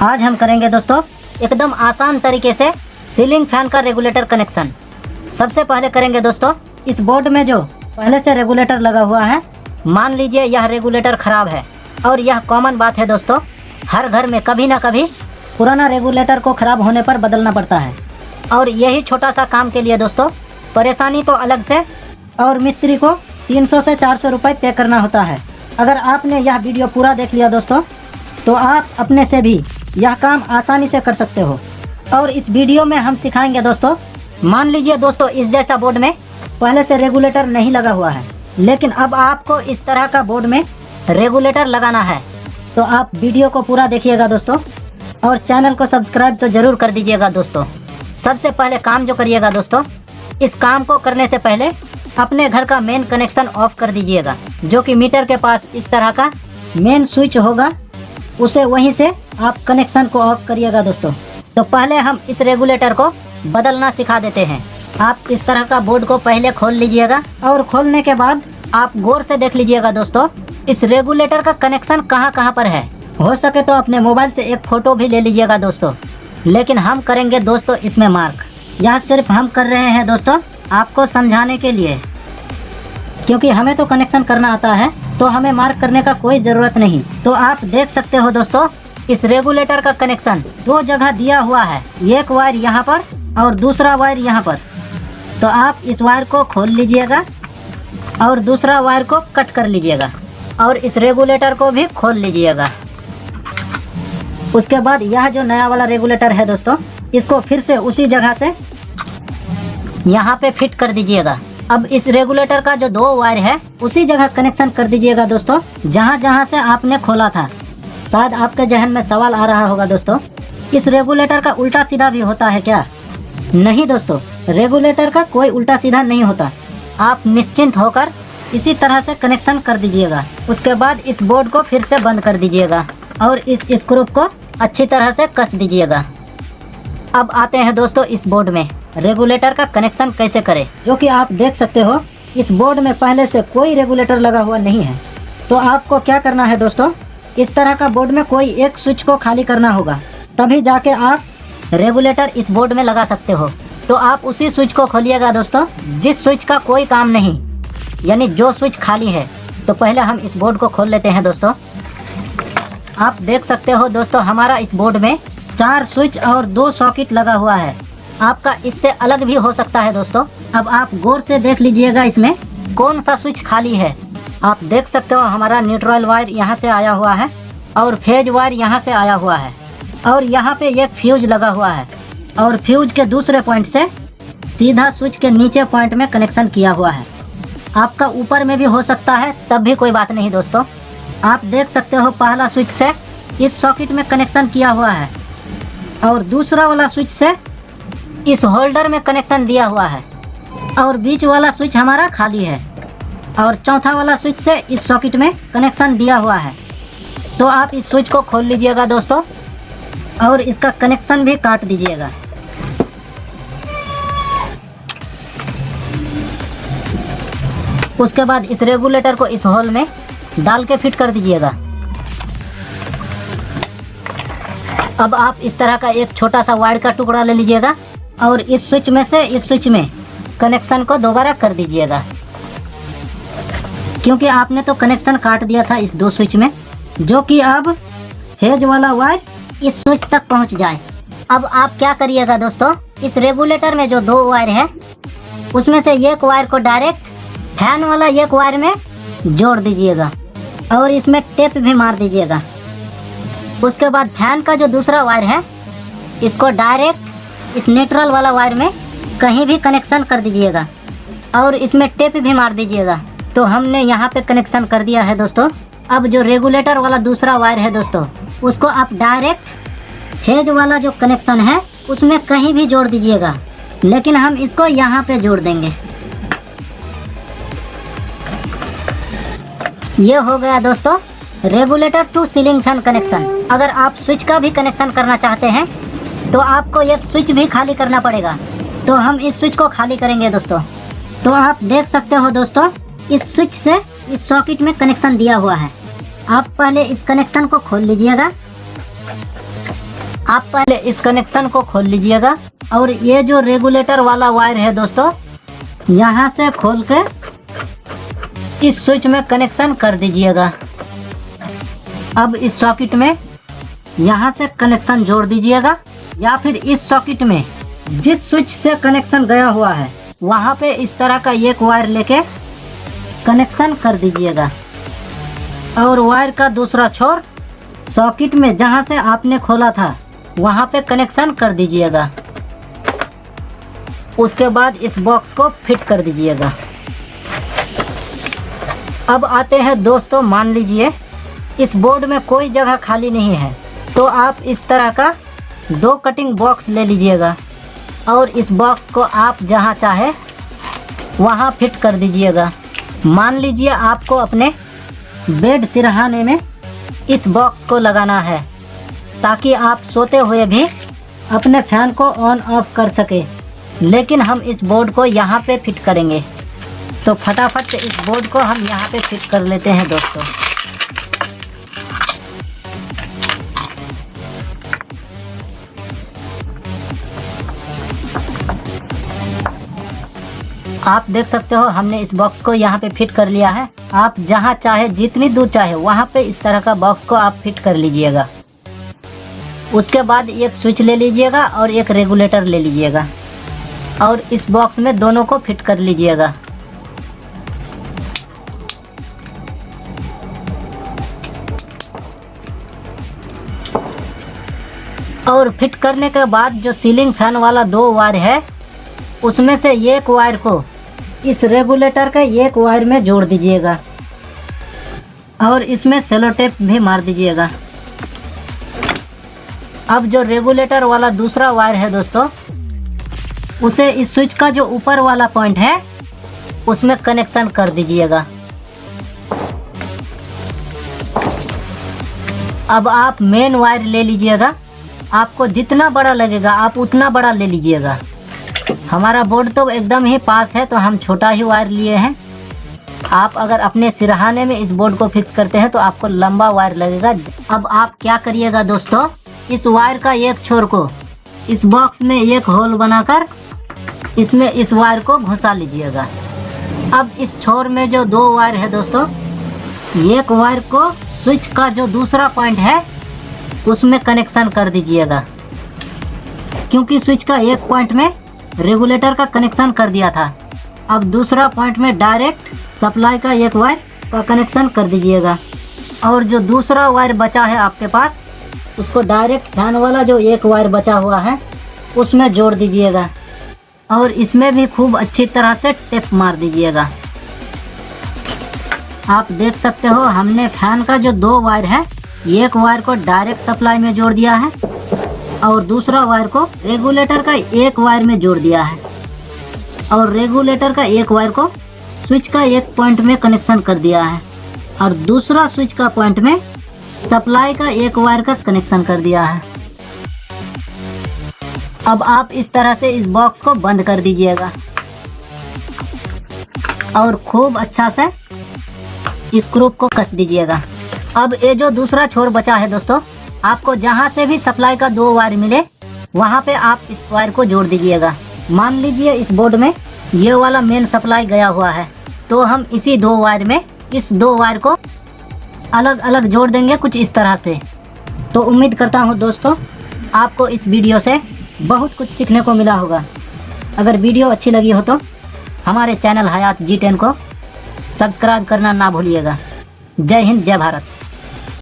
आज हम करेंगे दोस्तों एकदम आसान तरीके से सीलिंग फैन का रेगुलेटर कनेक्शन। सबसे पहले करेंगे दोस्तों, इस बोर्ड में जो पहले से रेगुलेटर लगा हुआ है, मान लीजिए यह रेगुलेटर ख़राब है। और यह कॉमन बात है दोस्तों, हर घर में कभी ना कभी पुराना रेगुलेटर को ख़राब होने पर बदलना पड़ता है। और यही छोटा सा काम के लिए दोस्तों परेशानी तो अलग से, और मिस्त्री को 300 से 400 रुपये पे करना होता है। अगर आपने यह वीडियो पूरा देख लिया दोस्तों, तो आप अपने से भी यह काम आसानी से कर सकते हो। और इस वीडियो में हम सिखाएंगे दोस्तों, मान लीजिए दोस्तों इस जैसा बोर्ड में पहले से रेगुलेटर नहीं लगा हुआ है, लेकिन अब आपको इस तरह का बोर्ड में रेगुलेटर लगाना है। तो आप वीडियो को पूरा देखिएगा दोस्तों, और चैनल को सब्सक्राइब तो ज़रूर कर दीजिएगा दोस्तों। सबसे पहले काम जो करिएगा दोस्तों, इस काम को करने से पहले अपने घर का मेन कनेक्शन ऑफ कर दीजिएगा, जो कि मीटर के पास इस तरह का मेन स्विच होगा, उसे वहीं से आप कनेक्शन को ऑफ करिएगा दोस्तों। तो पहले हम इस रेगुलेटर को बदलना सिखा देते हैं। आप इस तरह का बोर्ड को पहले खोल लीजिएगा, और खोलने के बाद आप गौर से देख लीजिएगा दोस्तों, इस रेगुलेटर का कनेक्शन कहाँ कहाँ पर है। हो सके तो अपने मोबाइल से एक फ़ोटो भी ले लीजिएगा दोस्तों, लेकिन हम करेंगे दोस्तों इसमें मार्क। यह सिर्फ हम कर रहे हैं दोस्तों आपको समझाने के लिए, क्योंकि हमें तो कनेक्शन करना आता है, तो हमें मार्क करने का कोई ज़रूरत नहीं। तो आप देख सकते हो दोस्तों, इस रेगुलेटर का कनेक्शन दो जगह दिया हुआ है, एक वायर यहाँ पर और दूसरा वायर यहाँ पर। तो आप इस वायर को खोल लीजिएगा और दूसरा वायर को कट कर लीजिएगा, और इस रेगुलेटर को भी खोल लीजिएगा। उसके बाद यह जो नया वाला रेगुलेटर है दोस्तों, इसको फिर से उसी जगह से यहाँ पे फिट कर दीजिएगा। अब इस रेगुलेटर का जो दो वायर है उसी जगह कनेक्शन कर दीजिएगा दोस्तों, जहाँ जहाँ से आपने खोला था। शायद आपके जहन में सवाल आ रहा होगा दोस्तों, इस रेगुलेटर का उल्टा सीधा भी होता है क्या? नहीं दोस्तों, रेगुलेटर का कोई उल्टा सीधा नहीं होता। आप निश्चिंत होकर इसी तरह से कनेक्शन कर दीजिएगा। उसके बाद इस बोर्ड को फिर से बंद कर दीजिएगा और इस स्क्रू को अच्छी तरह से कस दीजिएगा। अब आते हैं दोस्तों इस बोर्ड में रेगुलेटर का कनेक्शन कैसे करें, जो कि आप देख सकते हो इस बोर्ड में पहले से कोई रेगुलेटर लगा हुआ नहीं है। तो आपको क्या करना है दोस्तों, इस तरह का बोर्ड में कोई एक स्विच को खाली करना होगा, तभी जाके आप रेगुलेटर इस बोर्ड में लगा सकते हो। तो आप उसी स्विच को खोलिएगा दोस्तों जिस स्विच का कोई काम नहीं, यानी जो स्विच खाली है। तो पहले हम इस बोर्ड को खोल लेते हैं दोस्तों। आप देख सकते हो दोस्तों, हमारा इस बोर्ड में 4 स्विच और 2 सॉकेट लगा हुआ है। आपका इससे अलग भी हो सकता है दोस्तों। अब आप गौर से देख लीजिएगा इसमें कौन सा स्विच खाली है। आप देख सकते हो हमारा न्यूट्रल वायर यहाँ से आया हुआ है, और फेज वायर यहाँ से आया हुआ है, और यहाँ पे एक फ्यूज लगा हुआ है, और फ्यूज के दूसरे पॉइंट से सीधा स्विच के नीचे पॉइंट में कनेक्शन किया हुआ है। आपका ऊपर में भी हो सकता है, तब भी कोई बात नहीं दोस्तों। आप देख सकते हो पहला स्विच से इस सॉकेट में कनेक्शन किया हुआ है, और दूसरा वाला स्विच से इस होल्डर में कनेक्शन दिया हुआ है, और बीच वाला स्विच हमारा खाली है, और चौथा वाला स्विच से इस सॉकेट में कनेक्शन दिया हुआ है। तो आप इस स्विच को खोल लीजिएगा दोस्तों, और इसका कनेक्शन भी काट दीजिएगा। उसके बाद इस रेगुलेटर को इस होल में डाल के फिट कर दीजिएगा। अब आप इस तरह का एक छोटा सा वायर का टुकड़ा ले लीजिएगा, और इस स्विच में से इस स्विच में कनेक्शन को दोबारा कर दीजिएगा, क्योंकि आपने तो कनेक्शन काट दिया था इस 2 स्विच में, जो कि अब फेज वाला वायर इस स्विच तक पहुंच जाए। अब आप क्या करिएगा दोस्तों, इस रेगुलेटर में जो 2 वायर है उसमें से एक वायर को डायरेक्ट फैन वाला एक वायर में जोड़ दीजिएगा, और इसमें टेप भी मार दीजिएगा। उसके बाद फैन का जो दूसरा वायर है इसको डायरेक्ट इस न्यूट्रल वाला वायर में कहीं भी कनेक्शन कर दीजिएगा, और इसमें टेप भी मार दीजिएगा। तो हमने यहाँ पे कनेक्शन कर दिया है दोस्तों। अब जो रेगुलेटर वाला दूसरा वायर है दोस्तों, उसको आप डायरेक्ट फेज वाला जो कनेक्शन है उसमें कहीं भी जोड़ दीजिएगा, लेकिन हम इसको यहाँ पे जोड़ देंगे। ये हो गया दोस्तों regulator to ceiling fan connection. अगर आप स्विच का भी कनेक्शन करना चाहते हैं तो आपको एक स्विच भी खाली करना पड़ेगा। तो हम इस स्विच को खाली करेंगे दोस्तों। तो आप देख सकते हो दोस्तों, इस स्विच से इस सॉकेट में कनेक्शन दिया हुआ है। आप पहले इस कनेक्शन को खोल लीजिएगा, आप पहले इस कनेक्शन को खोल लीजिएगा और ये जो रेगुलेटर वाला वायर है दोस्तों, यहाँ से खोल के इस स्विच में कनेक्शन कर दीजिएगा। अब इस सॉकेट में यहाँ से कनेक्शन जोड़ दीजिएगा या फिर इस सॉकेट में जिस स्विच से कनेक्शन गया हुआ है वहाँ पे इस तरह का एक वायर लेके कनेक्शन कर दीजिएगा और वायर का दूसरा छोर सॉकेट में जहाँ से आपने खोला था वहाँ पे कनेक्शन कर दीजिएगा। उसके बाद इस बॉक्स को फिट कर दीजिएगा। अब आते हैं दोस्तों, मान लीजिए इस बोर्ड में कोई जगह खाली नहीं है तो आप इस तरह का 2 कटिंग बॉक्स ले लीजिएगा और इस बॉक्स को आप जहाँ चाहे वहाँ फिट कर दीजिएगा। मान लीजिए आपको अपने बेड सिरहाने में इस बॉक्स को लगाना है ताकि आप सोते हुए भी अपने फैन को ऑन ऑफ कर सके, लेकिन हम इस बोर्ड को यहाँ पे फिट करेंगे। तो फटाफट से इस बोर्ड को हम यहाँ पे फिट कर लेते हैं दोस्तों। आप देख सकते हो हमने इस बॉक्स को यहाँ पे फिट कर लिया है। आप जहाँ चाहे जितनी दूर चाहे वहाँ पे इस तरह का बॉक्स को आप फिट कर लीजिएगा। उसके बाद एक स्विच ले लीजिएगा और एक रेगुलेटर ले लीजिएगा और इस बॉक्स में दोनों को फिट कर लीजिएगा। और फिट करने के बाद जो सीलिंग फैन वाला 2 वायर है उसमें से एक वायर को इस रेगुलेटर के एक वायर में जोड़ दीजिएगा और इसमें सेलो टेप भी मार दीजिएगा। अब जो रेगुलेटर वाला दूसरा वायर है दोस्तों, उसे इस स्विच का जो ऊपर वाला पॉइंट है उसमें कनेक्शन कर दीजिएगा। अब आप मेन वायर ले लीजिएगा, आपको जितना बड़ा लगेगा आप उतना बड़ा ले लीजिएगा। हमारा बोर्ड तो एकदम ही पास है तो हम छोटा ही वायर लिए हैं। आप अगर अपने सिरहाने में इस बोर्ड को फिक्स करते हैं तो आपको लंबा वायर लगेगा। अब आप क्या करिएगा दोस्तों, इस वायर का एक छोर को इस बॉक्स में एक होल बनाकर इसमें इस वायर को घुसा लीजिएगा। अब इस छोर में जो 2 वायर है दोस्तों, एक वायर को स्विच का जो दूसरा पॉइंट है उसमें कनेक्शन कर दीजिएगा, क्योंकि स्विच का एक पॉइंट में रेगुलेटर का कनेक्शन कर दिया था। अब दूसरा पॉइंट में डायरेक्ट सप्लाई का एक वायर का कनेक्शन कर दीजिएगा और जो दूसरा वायर बचा है आपके पास उसको डायरेक्ट फैन वाला जो एक वायर बचा हुआ है उसमें जोड़ दीजिएगा और इसमें भी खूब अच्छी तरह से टेप मार दीजिएगा। आप देख सकते हो हमने फैन का जो 2 वायर है, एक वायर को डायरेक्ट सप्लाई में जोड़ दिया है और दूसरा वायर को रेगुलेटर का एक वायर में जोड़ दिया है और रेगुलेटर का एक वायर को स्विच का एक पॉइंट में कनेक्शन कर दिया है और दूसरा स्विच का पॉइंट में सप्लाई का एक वायर का कनेक्शन कर दिया है। अब आप इस तरह से इस बॉक्स को बंद कर दीजिएगा और खूब अच्छा से स्क्रू को कस दीजिएगा। अब ये जो दूसरा छोर बचा है दोस्तों, आपको जहाँ से भी सप्लाई का 2 वायर मिले वहाँ पे आप इस वायर को जोड़ दीजिएगा। मान लीजिए इस बोर्ड में ये वाला मेन सप्लाई गया हुआ है तो हम इसी 2 वायर में इस 2 वायर को अलग अलग जोड़ देंगे कुछ इस तरह से। तो उम्मीद करता हूँ दोस्तों आपको इस वीडियो से बहुत कुछ सीखने को मिला होगा। अगर वीडियो अच्छी लगी हो तो हमारे चैनल हयात G10 को सब्सक्राइब करना ना भूलिएगा। जय हिंद, जय भारत।